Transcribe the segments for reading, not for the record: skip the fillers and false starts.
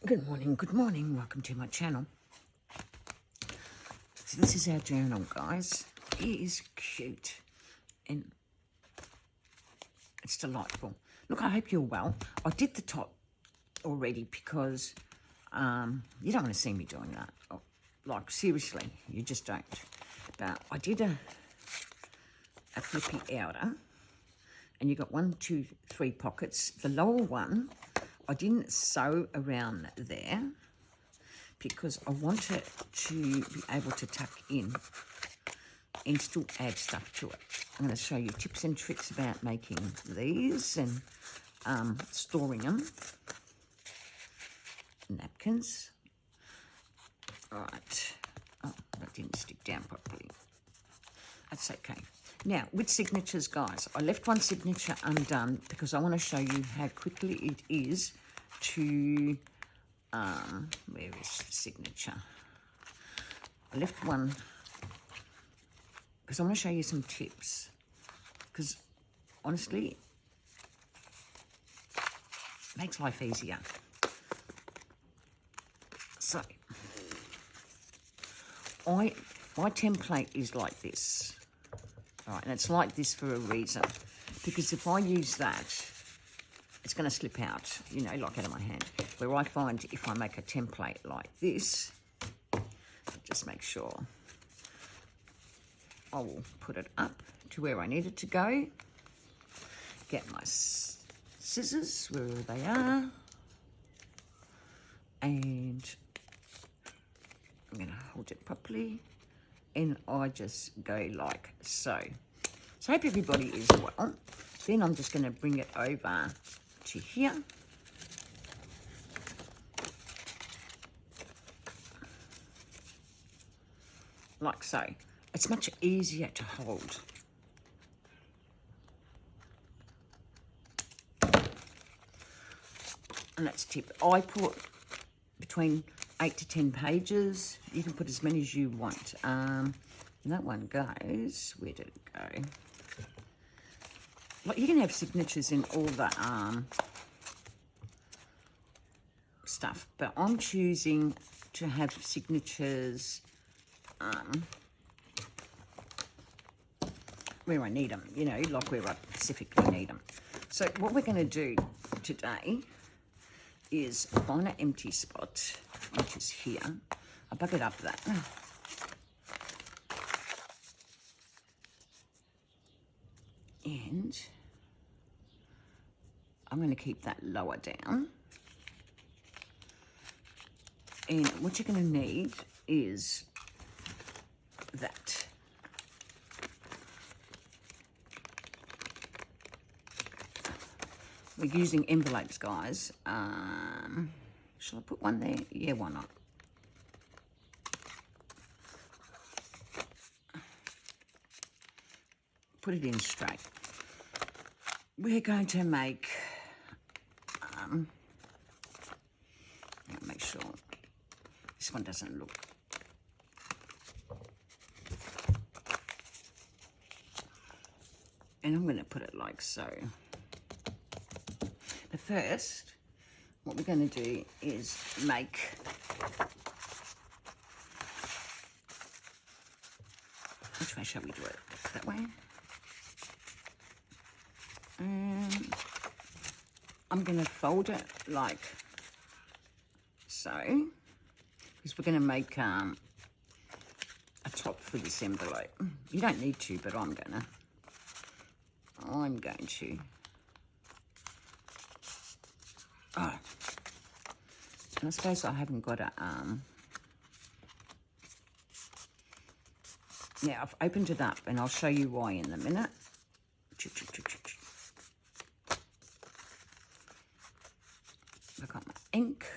Good morning, welcome to my channel. So this is our journal, guys. It is cute and it's delightful. Look, I hope you're well. I did the top already because you don't want to see me doing that. Oh, like, seriously, you just don't. But I did a flippy outer, and you got 1, 2, 3 pockets. The lower one, I didn't sew around there because I wanted to be able to tuck in and still add stuff to it. I'm going to show you tips and tricks about making these and storing them. Napkins. All right. Oh, that didn't stick down properly. That's okay. Now, with signatures, guys, I left one signature undone because I want to show you how quickly it is to, where is the signature? I left one because I want to show you some tips because, honestly, it makes life easier. So, my template is like this. All right, and it's like this for a reason, because if I use that, it's going to slip out, you know, like out of my hand. Where I find if I make a template like this, just make sure I will put it up to where I need it to go. Get my scissors wherever they are, and I'm going to hold it properly. And I just go like so. So I hope everybody is well. Then I'm just going to bring it over to here. Like so. It's much easier to hold. And that's a tip. I put between 8 to 10 pages. You can put as many as you want. And that one goes, where did it go? Like, you can have signatures in all the stuff, but I'm choosing to have signatures where I need them, you know, like where I specifically need them. So what we're going to do today is find an empty spot, which is here. I'll bucket up that. And I'm going to keep that lower down. And what you're going to need is that. We're using envelopes, guys. Shall I put one there? Yeah, why not? Put it in straight. We're going to make, make sure this one doesn't look. And I'm going to put it like so. But first, what we're going to do is make which way shall we do it? That way? I'm going to fold it like so, because we're going to make a top for this envelope. You don't need to, but I'm going to. Oh, and I suppose I haven't got a, now I've opened it up and I'll show you why in a minute. I've got my ink.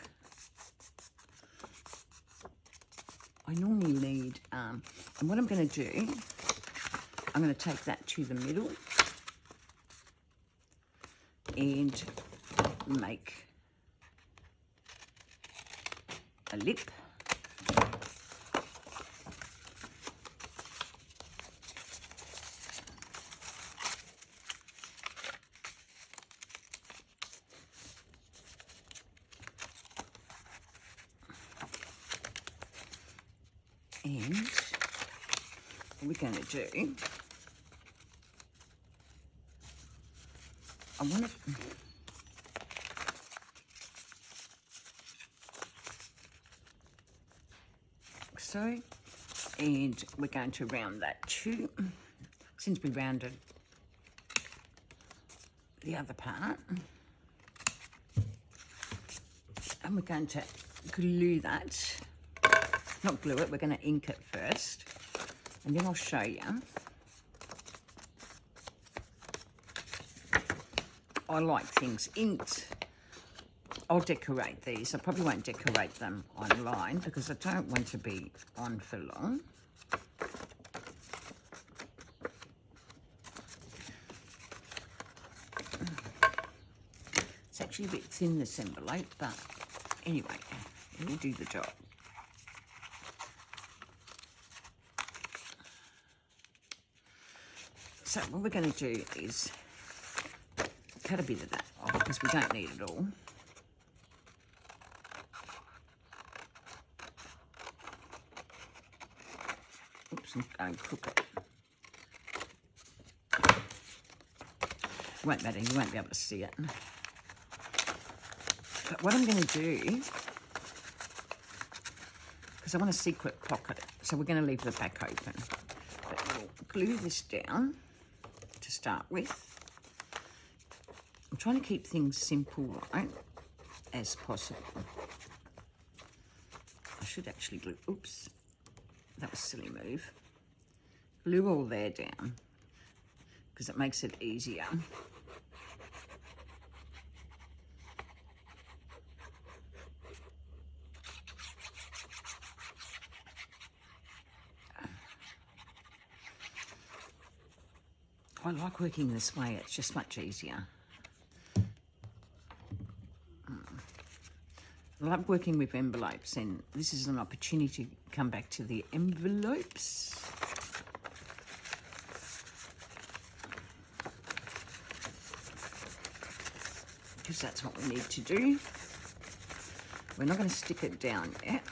I normally need, and what I'm going to do, I'm going to take that to the middle and make a lip. And what we're going to do, I want to, so, and we're going to round that too, since we rounded the other part. And we're going to glue that, not glue it, we're going to ink it first, and then I'll show you. I like things inked. I'll decorate these. I probably won't decorate them online because I don't want to be on for long. It's actually a bit thin, this envelope, but anyway, it will do the job. So what we're going to do is cut a bit of that off because we don't need it all. Oops, I'm going to cook it. Won't matter, you won't be able to see it. But what I'm going to do, because I want a secret pocket, so we're going to leave the back open. But we'll glue this down to start with. I'm trying to keep things simple, right, as possible. I should actually glue, oops, that was a silly move. Glue all there down, because it makes it easier. I like working this way, it's just much easier. I love working with envelopes, and this is an opportunity to come back to the envelopes. Because that's what we need to do. We're not going to stick it down yet.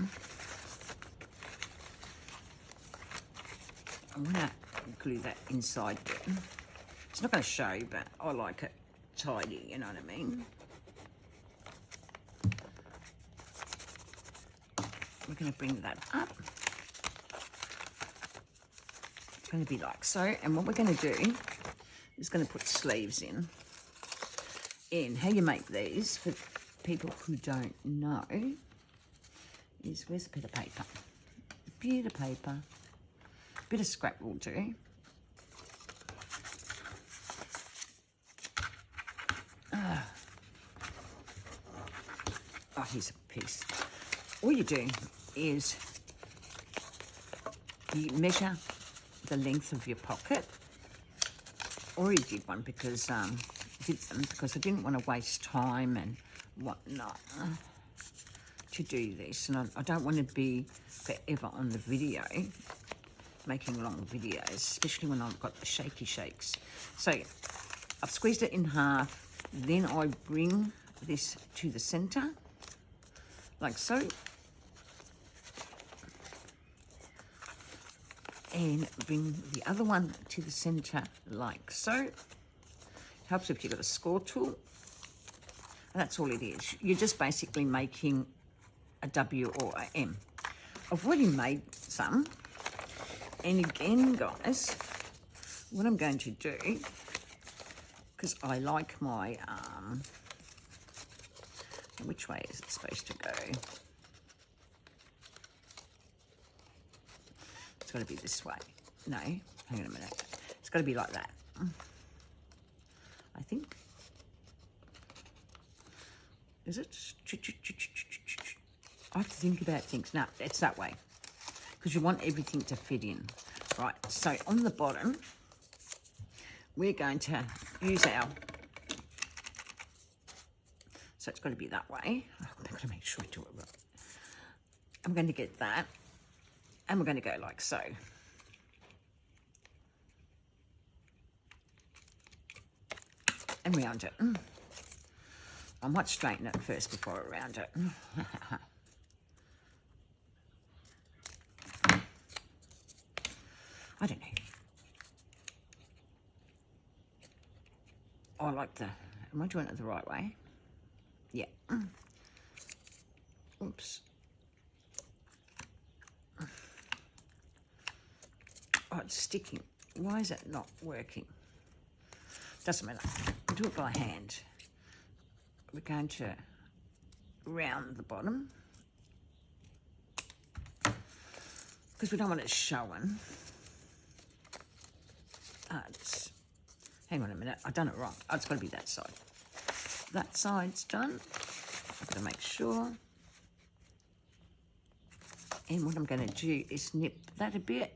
I'm going to glue that inside there. It's not going to show, but I like it tidy, you know what I mean? We're going to bring that up. It's going to be like so. And what we're going to do is going to put sleeves in. And how you make these, for people who don't know, is, where's a bit of paper? A bit of paper. A bit of scrap will do. Oh, here's a piece. All you do is you measure the length of your pocket. Already did one because I didn't want to waste time and whatnot to do this, and I don't want to be forever on the video, making long videos, especially when I've got the shaky shakes. So I've squeezed it in half, then I bring this to the center, like so. And bring the other one to the center like so. Helps if you've got a score tool. And that's all it is. You're just basically making a W or a M. I've already made some. And again, guys, what I'm going to do, because I like my, which way is it supposed to go? It's got to be this way. No, hang on a minute. It's got to be like that. I think. Is it? I have to think about things. No, it's that way. Because you want everything to fit in. Right, so on the bottom, we're going to use our... So it's got to be that way. I've got to make sure I do it right. I'm going to get that. And we're going to go like so. And round it. I might straighten it first before I round it. I don't know. I like the, am I doing it the right way? Yeah. Oops. Oh, it's sticking. Why is it not working? Doesn't matter. Do it by hand. We're going to round the bottom because we don't want it showing. Hang on a minute. I've done it wrong. Oh, it's got to be that side. That side's done. I've got to make sure. And what I'm going to do is nip that a bit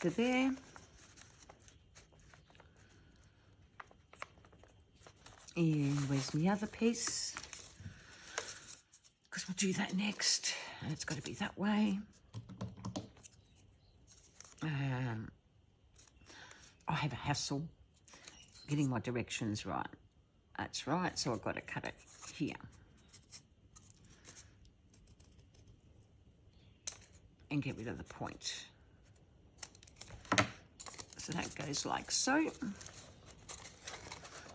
to there. And where's my other piece? Because we'll do that next. And it's got to be that way. I have a hassle getting my directions right. That's right. So I've got to cut it here. And get rid of the point. So that goes like so.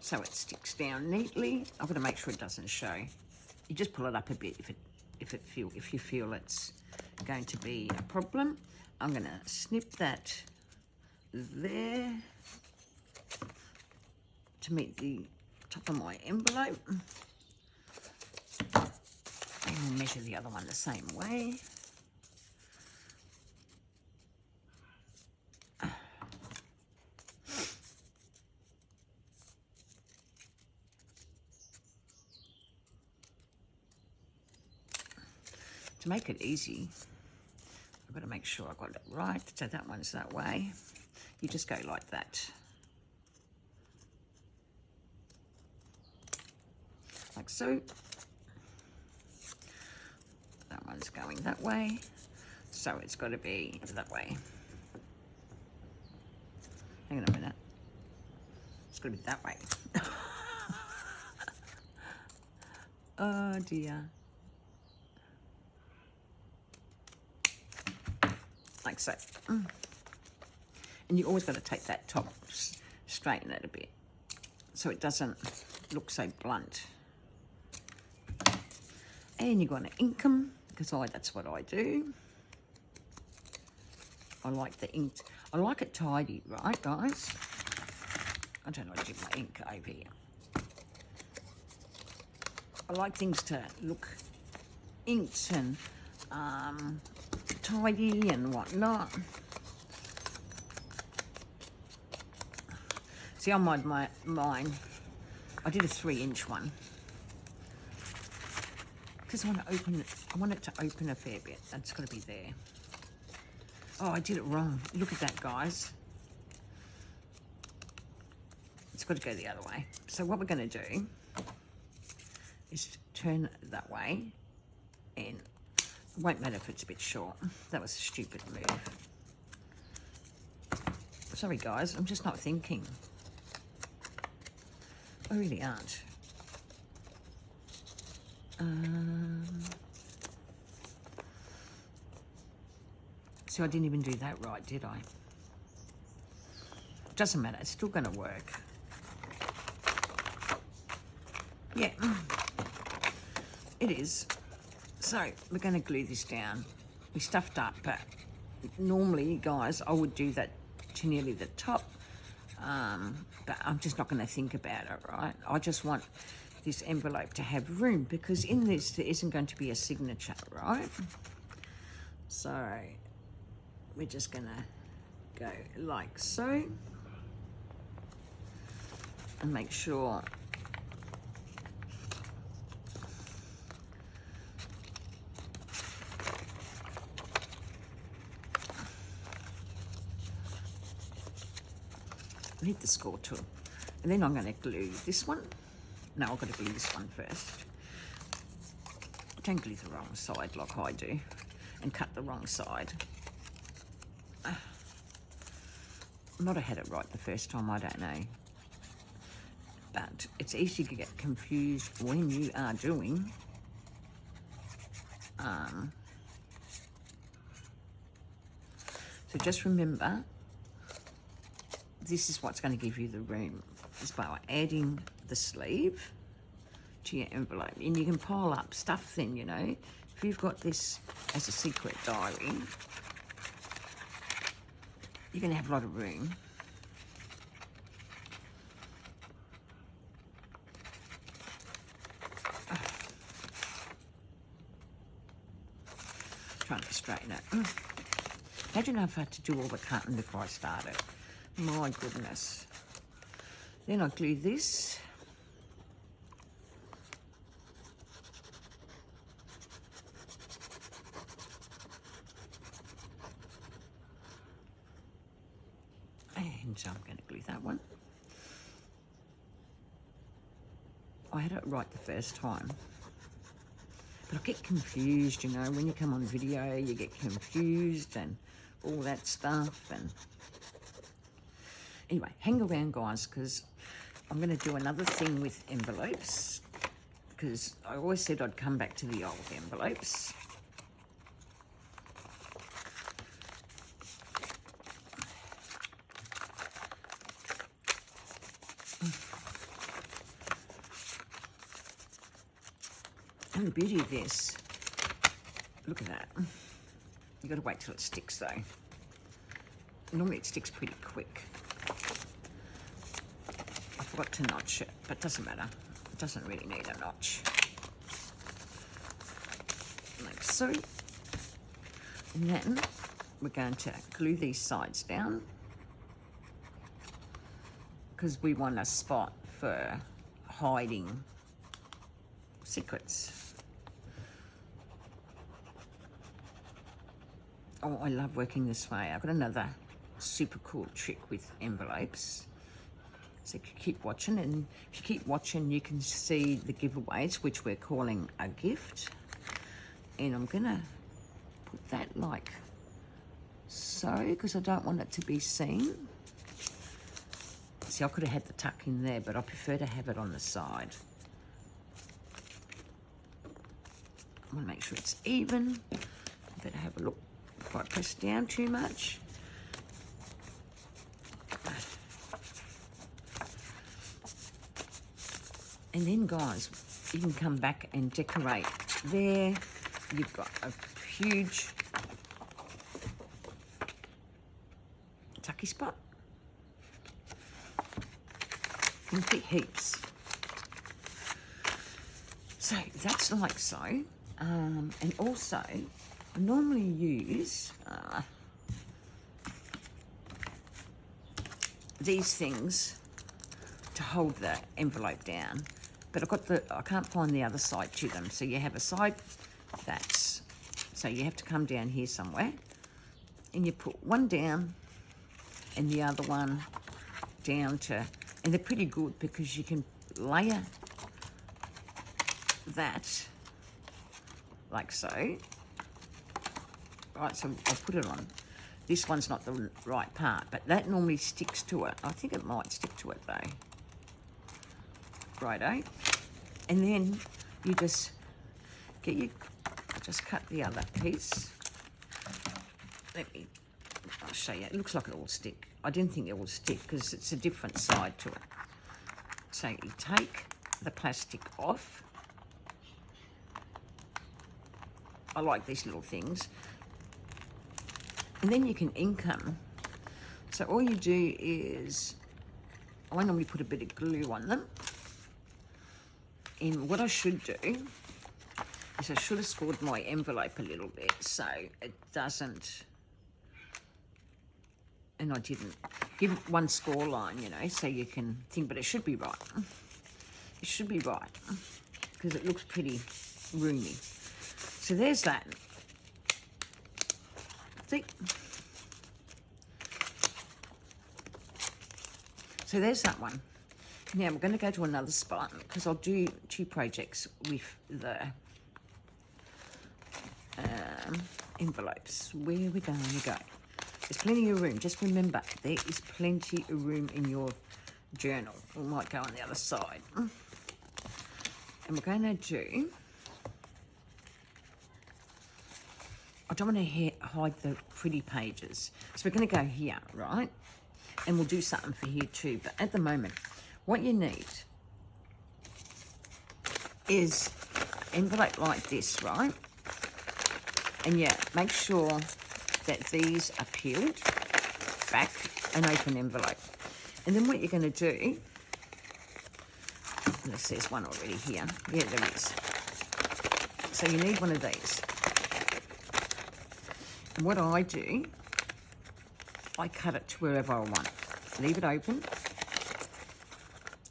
So it sticks down neatly. I've got to make sure it doesn't show. You just pull it up a bit if you feel it's going to be a problem. I'm going to snip that there to meet the top of my envelope. And we'll measure the other one the same way. To make it easy, I've got to make sure I've got it right. So that one's that way. You just go like that. Like so. That one's going that way. So it's got to be that way. Hang on a minute. It's got to be that way. Oh dear. Like so. And you always got to take that top, straighten it a bit so it doesn't look so blunt. And you're going to ink them because that's what I do. I like the ink. I like it tidy, right, guys? I don't know how to do my ink over here. I like things to look inked and tidy and whatnot. See, on mine, I did a 3-inch one because I want to open it. I want it to open a fair bit. That's got to be there. Oh, I did it wrong. Look at that, guys. It's got to go the other way. So what we're going to do is turn that way, and it won't matter if it's a bit short. That was a stupid move. Sorry, guys. I'm just not thinking. I really aren't. So I didn't even do that right, did I? Doesn't matter. It's still going to work. Yeah, it is. So we're going to glue this down. We stuffed up, but normally, guys, I would do that to nearly the top. But I'm just not going to think about it, right? I just want this envelope to have room because in this there isn't going to be a signature, right? So we're just going to go like so and make sure I need the score tool. And then I'm going to glue this one. No, I've got to glue this one first. Don't glue the wrong side like I do and cut the wrong side. I might have had it right the first time, I don't know. But it's easy to get confused when you are doing So just remember, this is what's going to give you the room, is by adding the sleeve to your envelope. And you can pile up stuff then, you know. If you've got this as a secret diary, you're going to have a lot of room. Trying to straighten it. Imagine if I had to do all the cutting before I started. My goodness. Then I glue this. And so I'm going to glue that one. I had it right the first time. But I get confused, you know, when you come on video, you get confused and all that stuff. And anyway, hang around, guys, because I'm going to do another thing with envelopes, because I always said I'd come back to the old envelopes. And the beauty of this, look at that. You've got to wait till it sticks though. Normally it sticks pretty quick. I forgot to notch it, but it doesn't matter. It doesn't really need a notch. Like so. And then we're going to glue these sides down, because we want a spot for hiding secrets. Oh, I love working this way. I've got another super cool trick with envelopes. So keep watching, and if you keep watching, you can see the giveaways, which we're calling a gift. And I'm gonna put that like so, because I don't want it to be seen. See, I could have had the tuck in there, but I prefer to have it on the side. I want to make sure it's even. I better have a look before I press down too much. And then, guys, you can come back and decorate there. You've got a huge tucky spot. You can fit heaps. So that's like so. And also, I normally use these things to hold the envelope down, but I can't find the other side to them. So you have a side that's, so you have to come down here somewhere, and you put one down and the other one down to, and they're pretty good because you can layer that like so. Right, so I'll put it on. This one's not the right part, but that normally sticks to it. I think it might stick to it though. Righto. And then you just get your, just cut the other piece. I'll show you. It looks like it will stick. I didn't think it will stick because it's a different side to it. So you take the plastic off. I like these little things. And then you can ink them. So all you do is, I normally put a bit of glue on them. And what I should do is I should have scored my envelope a little bit so it doesn't, and I didn't. Give it one score line, you know, so you can think, but it should be right. It should be right because it looks pretty roomy. So there's that. See? So there's that one. Now I'm going to go to another spot because I'll do 2 projects with the envelopes. Where are we going to go? There's plenty of room. Just remember, there is plenty of room in your journal. We might go on the other side. And we're going to do, I don't want to hide the pretty pages. So we're going to go here, right? And we'll do something for here too. But at the moment, what you need is an envelope like this, right? And yeah, make sure that these are peeled back, an open envelope. And then what you're going to do, unless there's one already here. Yeah, there is. So you need one of these. And what I do, I cut it to wherever I want. Leave it open.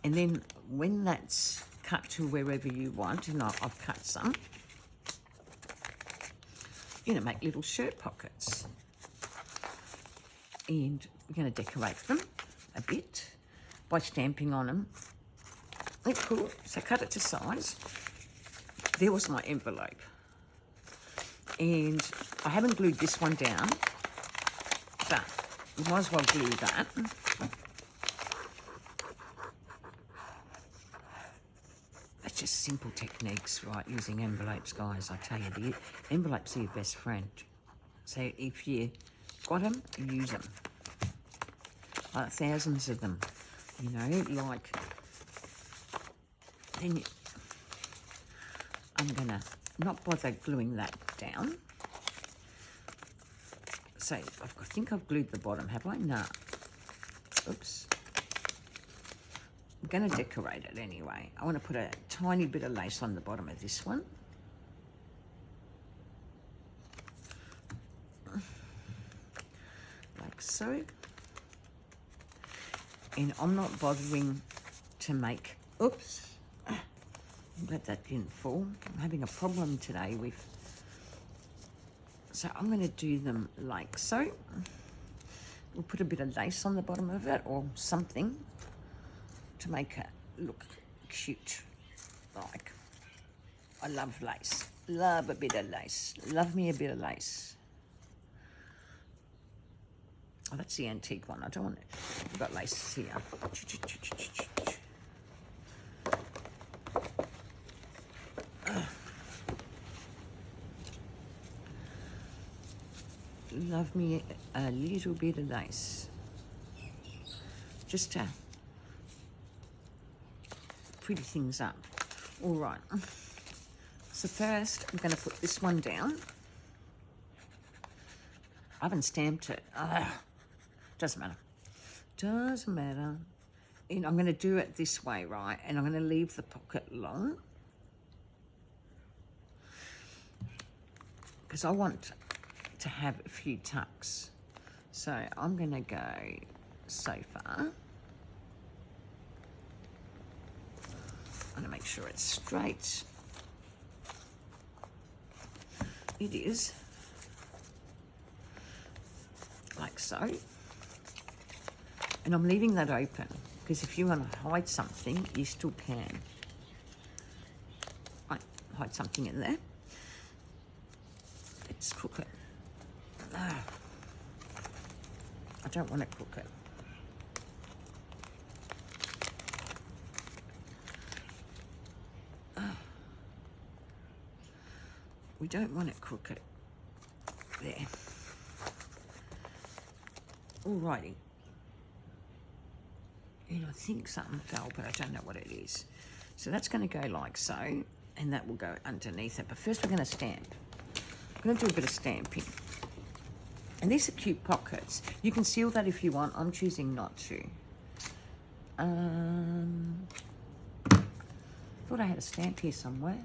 And then when that's cut to wherever you want, and I've cut some, you're going to make little shirt pockets. And we're going to decorate them a bit by stamping on them. That's cool. So cut it to size. There was my envelope. And I haven't glued this one down, but you might as well glue that. That's just simple techniques, right, using envelopes, guys. I tell you, the envelopes are your best friend. So if you got them, use them. Like thousands of them, you know, like, then I'm gonna not bother gluing that down. So I think I've glued the bottom, have I? No. Oops. I'm going to decorate it anyway. I want to put a tiny bit of lace on the bottom of this one. Like so. And I'm not bothering to make... Oops. I'm glad that didn't fall. I'm having a problem today with... So I'm going to do them like so. We'll put a bit of lace on the bottom of it or something to make it look cute. Like, I love lace. Love a bit of lace. Love me a bit of lace. Oh, that's the antique one. I don't want it. We've got laces here. Love me a little bit of lace. Just to pretty things up. All right. So first, I'm going to put this one down. I haven't stamped it. Doesn't matter. Doesn't matter. And I'm going to do it this way, right? And I'm going to leave the pocket long. Because I want to have a few tucks. So I'm going to go so far. I'm going to make sure it's straight. It is. Like so. And I'm leaving that open because if you want to hide something, you still can. Right, hide something in there. Let's cook it. I don't want to cook it. We don't want to cook it. There. Alrighty. And I think something fell, but I don't know what it is. So that's going to go like so, and that will go underneath it. But first we're going to stamp. I'm going to do a bit of stamping. And these are cute pockets. You can seal that if you want. I'm choosing not to. Thought I had a stamp here somewhere.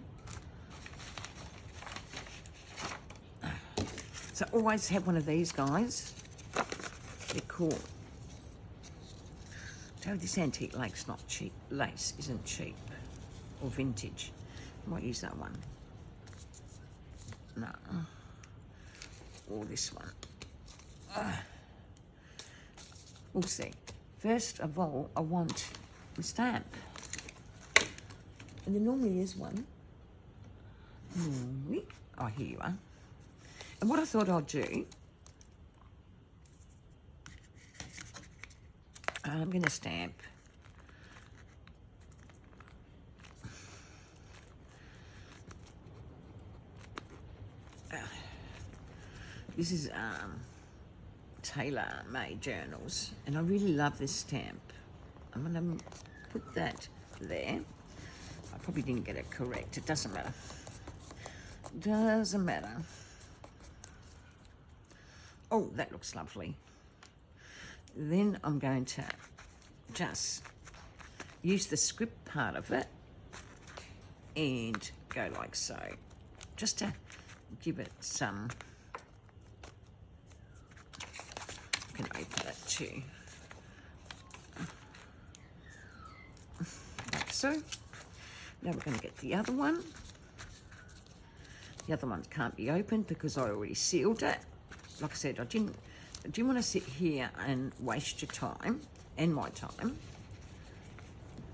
So always have one of these, guys. They're cool. So this antique lace not cheap. Lace isn't cheap or vintage. I might use that one. No. Or this one. We'll see. First of all, I want the stamp. And there normally is one. Oh, here you are. And what I thought I'd do, I'm going to stamp This is Tailor Made Journals, and I really love this stamp. I'm going to put that there. I probably didn't get it correct. It doesn't matter. Doesn't matter. Oh, that looks lovely. Then I'm going to just use the script part of it and go like so, just to give it some, I can open it too, like so. Now we're going to get the other one. The other one can't be opened because I already sealed it. Like I said, I didn't want to sit here and waste your time and my time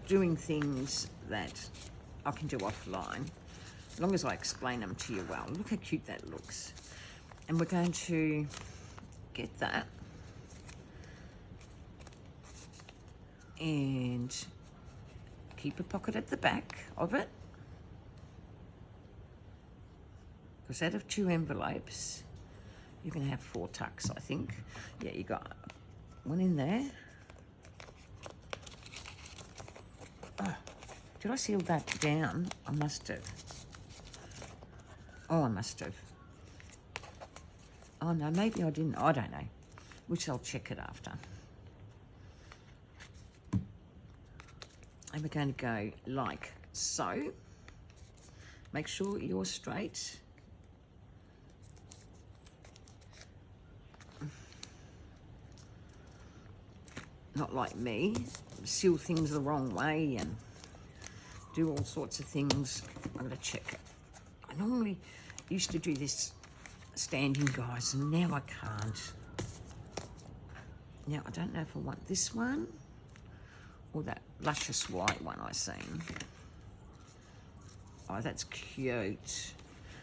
doing things that I can do offline, as long as I explain them to you well. Look how cute that looks. And we're going to get that and keep a pocket at the back of it, because out of 2 envelopes, you can have 4 tucks, I think. Yeah, you got one in there. Oh, did I seal that down? I must have. Oh, I must have. Oh, no, maybe I didn't. I don't know. Which I'll check it after. And we're going to go like so. Make sure you're straight. Not like me, seal things the wrong way and do all sorts of things. I'm going to check it. I normally used to do this standing, guys, and now I can't. Now, I don't know if I want this one or that luscious white one I seen. Oh, that's cute.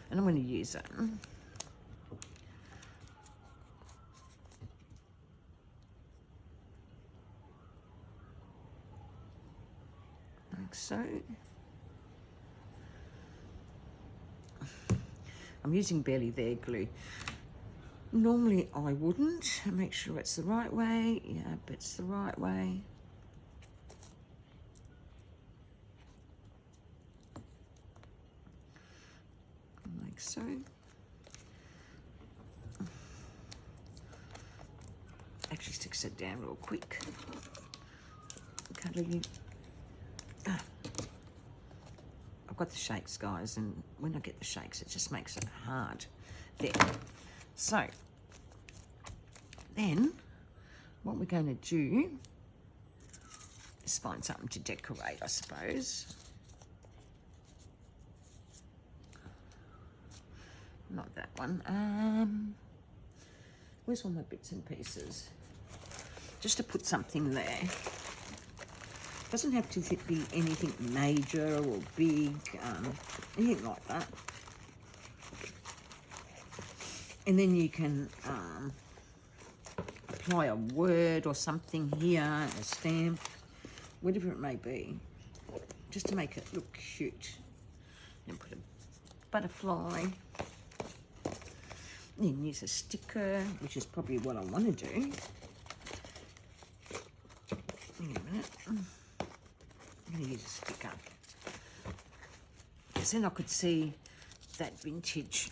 And I'm going to use it. Like so. I'm using Barely There glue. Normally I wouldn't. Make sure it's the right way. Yep, it's the right way. Like so. Actually sticks it down real quick. Can't leave you. I've got the shakes, guys, and when I get the shakes, it just makes it hard. There. So, then, what we're going to do is find something to decorate, I suppose. Not that one. Where's all my bits and pieces? Just to put something there. Doesn't have to be anything major or big, anything like that. And then you can apply a word or something here, a stamp, whatever it may be, just to make it look cute. Then put a butterfly. Then use a sticker, which is probably what I want to do. Hang on a minute. I'm going to use a sticker. Because then I could see that vintage.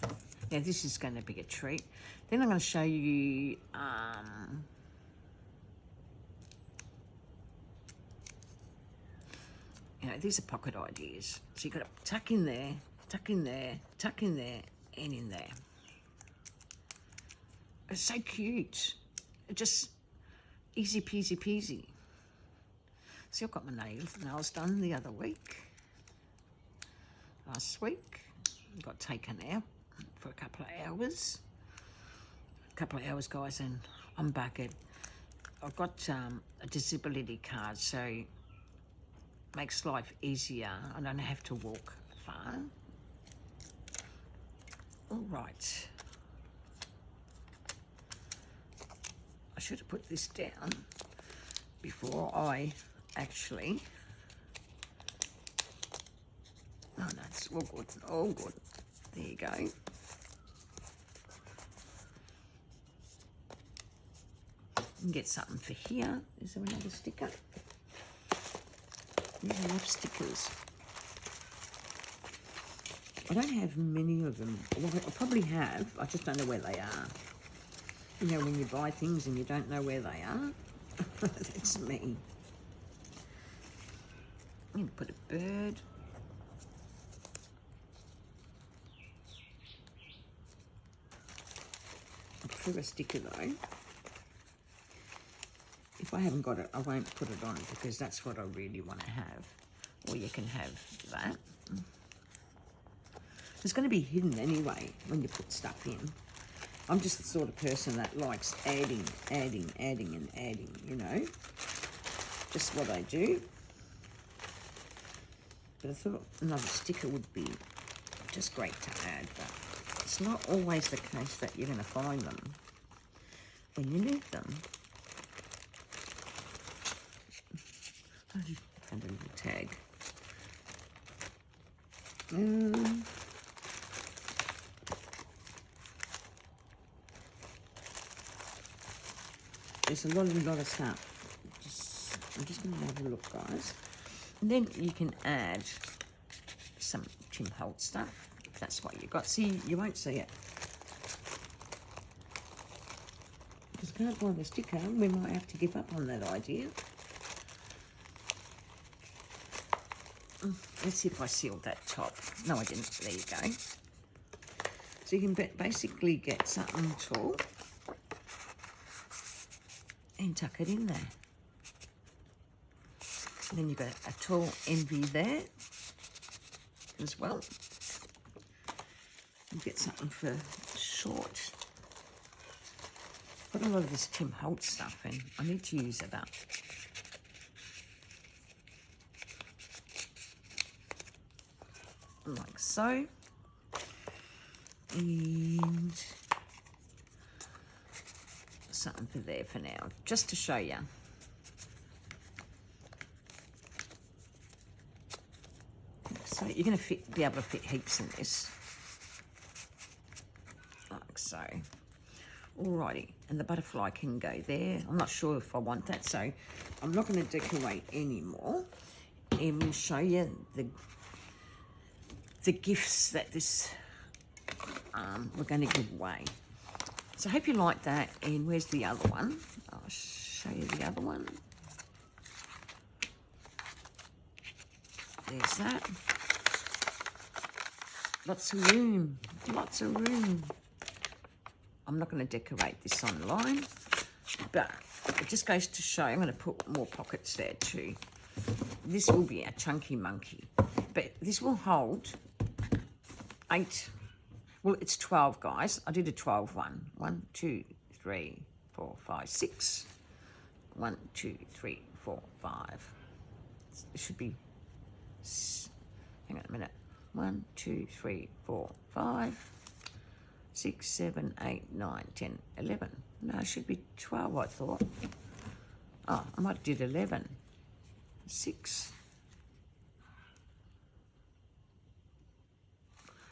Now this is going to be a treat. Then I'm going to show you you know, these are pocket ideas. So you've got to tuck in there, tuck in there, tuck in there, and in there. It's so cute. It just easy peasy peasy. See, I've got my nails done the other week. Last week, got taken out for a couple of hours. Guys, and I'm back at. I've got a disability card, so it makes life easier. I don't have to walk far. All right. I should have put this down before I actually. Oh no, it's all good, all good. There you go. And get something for here. Is there another sticker? There's enough stickers. I don't have many of them. Well, I probably have. I just don't know where they are. You know, when you buy things and you don't know where they are. That's me. I'm going to put a bird. I prefer a sticker though. If I haven't got it, I won't put it on because that's what I really want to have. Or you can have that. It's going to be hidden anyway when you put stuff in. I'm just the sort of person that likes adding, and adding, you know. Just what I do. But I thought another sticker would be just great to add, but it's not always the case that you're going to find them when you need them. I found a little tag. There's a lot of stuff. I'm just going to have a look, guys. And then you can add some Tim Holtz stuff, if that's what you got. See, you won't see it. Because I can't find the sticker. We might have to give up on that idea. Let's see if I sealed that top. No, I didn't. There you go. So you can basically get something tall and tuck it in there. And then you've got a tall envy there as well. You get something for short. Got a lot of this Tim Holtz stuff and I need to use it up. Like so. And something for there for now, just to show you. So you're going to be able to fit heaps in this. Like so. Alrighty, and the butterfly can go there. I'm not sure if I want that, so I'm not going to decorate anymore. And we'll show you the gifts that this we're going to give away. So I hope you like that. And where's the other one? I'll show you the other one. There's that. Lots of room. Lots of room. I'm not going to decorate this online, but it just goes to show. I'm going to put more pockets there too. This will be a chunky monkey, but this will hold 8. Well, it's 12, guys. I did a 12 one. 1, 2, 3, 4, 5, 6. 1, 2, 3, 4, 5. It should be, hang on a minute. 1, 2, 3, 4, 5, 6, 7, 8, 9, 10, 11. No, it should be 12, I thought. Oh, I might have did 11. 6.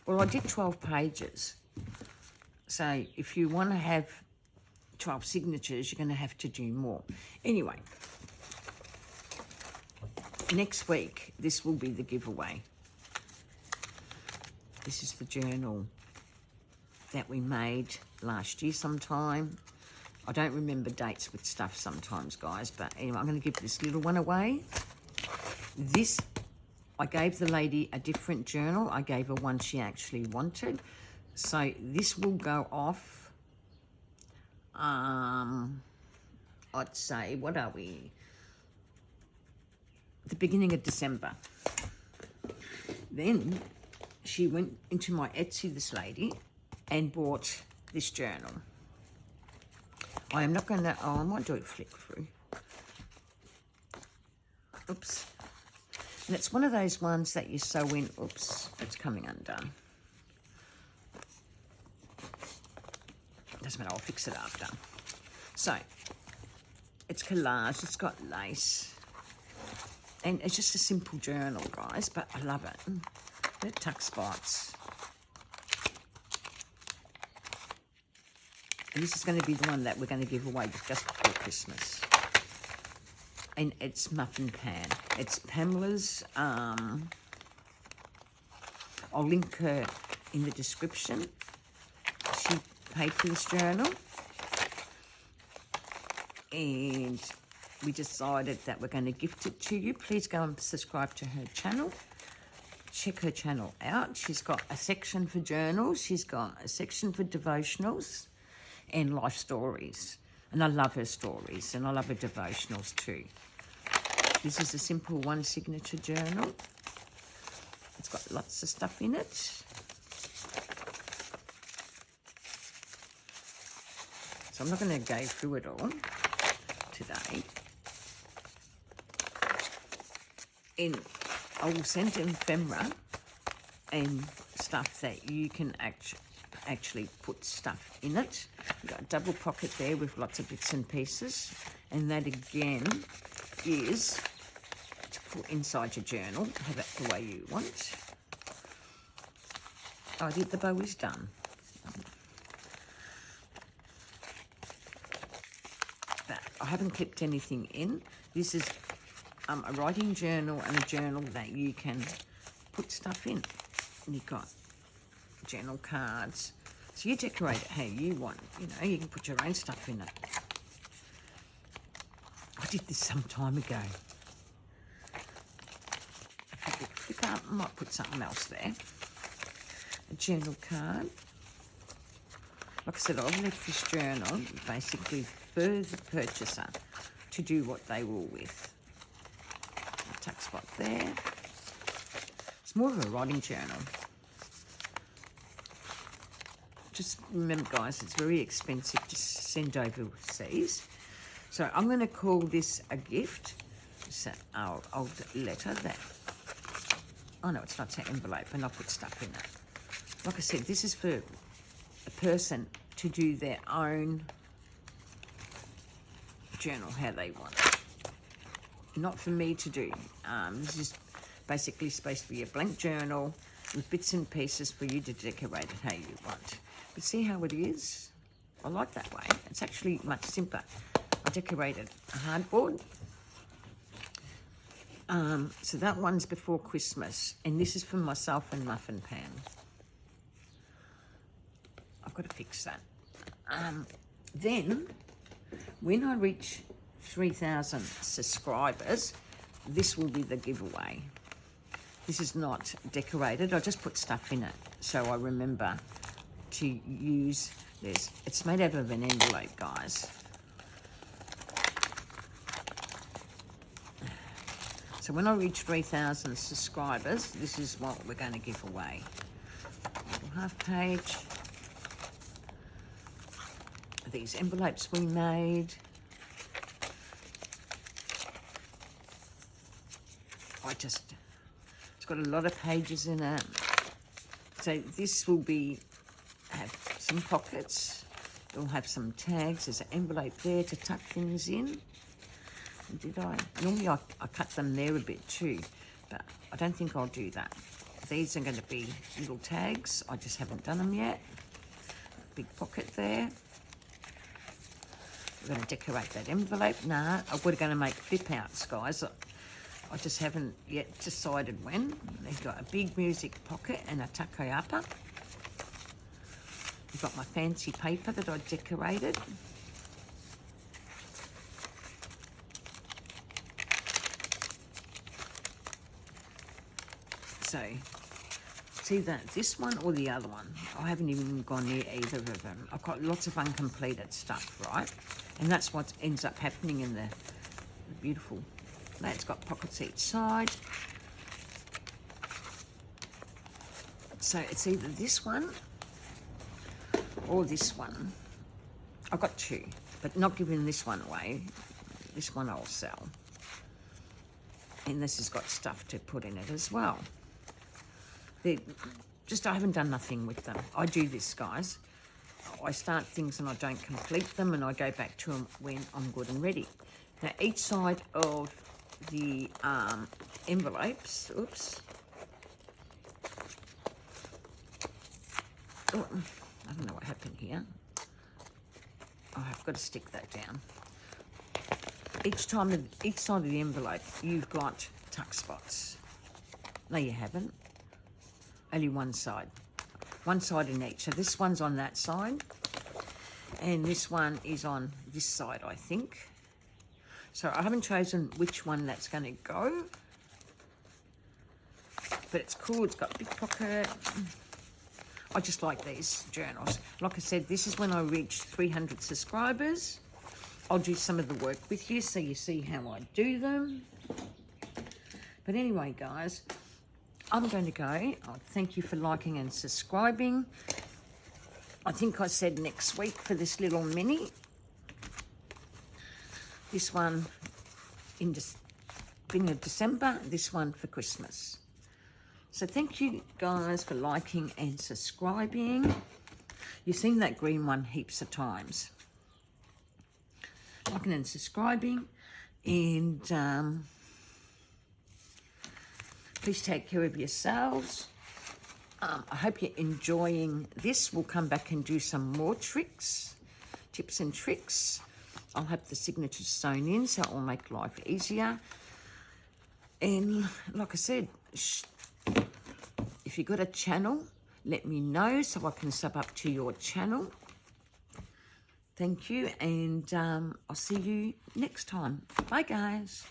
Well, I did 12 pages. So if you want to have 12 signatures, you're going to have to do more. Anyway, next week, this will be the giveaway. This is the journal that we made last year sometime. I don't remember dates with stuff sometimes, guys, but anyway, I'm going to give this little one away. This, I gave the lady a different journal. I gave her one she actually wanted. So this will go off, I'd say, what are we? The beginning of December. Then she went into my Etsy, this lady, and bought this journal. I am not going to, I might do it flick through. Oops. And it's one of those ones that you sew in, oops, it's coming undone. Doesn't matter, I'll fix it after. So, it's collage, it's got lace. And it's just a simple journal, guys, but I love it. The tuck spots. This is going to be the one that we're going to give away just before Christmas. And it's Muffin Pan. It's Pamela's. I'll link her in the description. She paid for this journal. And we decided that we're going to gift it to you. Please go and subscribe to her channel. Check her channel out. She's got a section for journals. She's got a section for devotionals and life stories. And I love her stories and I love her devotionals too. This is a simple one signature journal. It's got lots of stuff in it. So I'm not going to go through it all today. And I will send ephemera and stuff that you can actually put stuff in it. You've got a double pocket there with lots of bits and pieces. And that again is to put inside your journal. Have it the way you want. Oh, the bow is done. But I haven't clipped anything in. This is a writing journal and a journal that you can put stuff in. And you've got journal cards. So you decorate it how you want. You know, you can put your own stuff in it. I did this some time ago. If I flip up, I might put something else there. A journal card. Like I said, I've left this journal basically for the purchaser to do what they will with. A tuck spot there. It's more of a writing journal. Just remember, guys, it's very expensive to send overseas. So I'm going to call this a gift. It's an old letter that... Oh, no, it's not an envelope, and I'll put stuff in it. Like I said, this is for a person to do their own journal how they want it. Not for me to do. This is basically supposed to be a blank journal with bits and pieces for you to decorate it how you want. But see how it is? I like that way. It's actually much simpler. I decorated a hardboard. So that one's before Christmas. And this is for myself and Muffin Pan. I've got to fix that. Then, when I reach 3,000 subscribers, this will be the giveaway. This is not decorated. I just put stuff in it so I remember to use this. It's made out of an envelope, guys. So when I reach 3,000 subscribers, this is what we're going to give away. Little half page. These envelopes we made. It's got a lot of pages in it. So this will have some pockets. It'll have some tags. There's an envelope there to tuck things in. Normally I cut them there a bit too, but I don't think I'll do that. These are going to be little tags. I just haven't done them yet. Big pocket there. We're going to decorate that envelope. Nah, we're going to make flip outs, guys. I just haven't yet decided when. They've got a big music pocket and a takoyapa. We've got my fancy paper that I decorated. So, see that this one or the other one? I haven't even gone near either of them. I've got lots of uncompleted stuff, right? And that's what ends up happening in the beautiful. It's got pockets each side. So it's either this one or this one. I've got two, but not giving this one away. This one I'll sell. And this has got stuff to put in it as well. I haven't done nothing with them. I do this, guys. I start things and I don't complete them, and I go back to them when I'm good and ready. Now, each side of the envelopes, oops. Oh, I don't know what happened here. I've got to stick that down. Each side of the envelope, you've got tuck spots. No, you haven't. Only one side. One side in each. So this one's on that side. And this one is on this side, I think. So I haven't chosen which one that's going to go. But it's cool. It's got a big pocket. I just like these journals. Like I said, this is when I reach 300 subscribers. I'll do some of the work with you so you see how I do them. But anyway, guys, I'm going to go. Thank you for liking and subscribing. I think I said next week for this little mini. This one in the beginning of December, this one for Christmas. So thank you guys for liking and subscribing. You've seen that green one heaps of times. Liking and subscribing, and please take care of yourselves. I hope you're enjoying this. We'll come back and do some more tricks, tips and tricks. I'll have the signatures sewn in, so it will make life easier. And like I said, if you've got a channel, let me know so I can sub up to your channel. Thank you, and I'll see you next time. Bye, guys.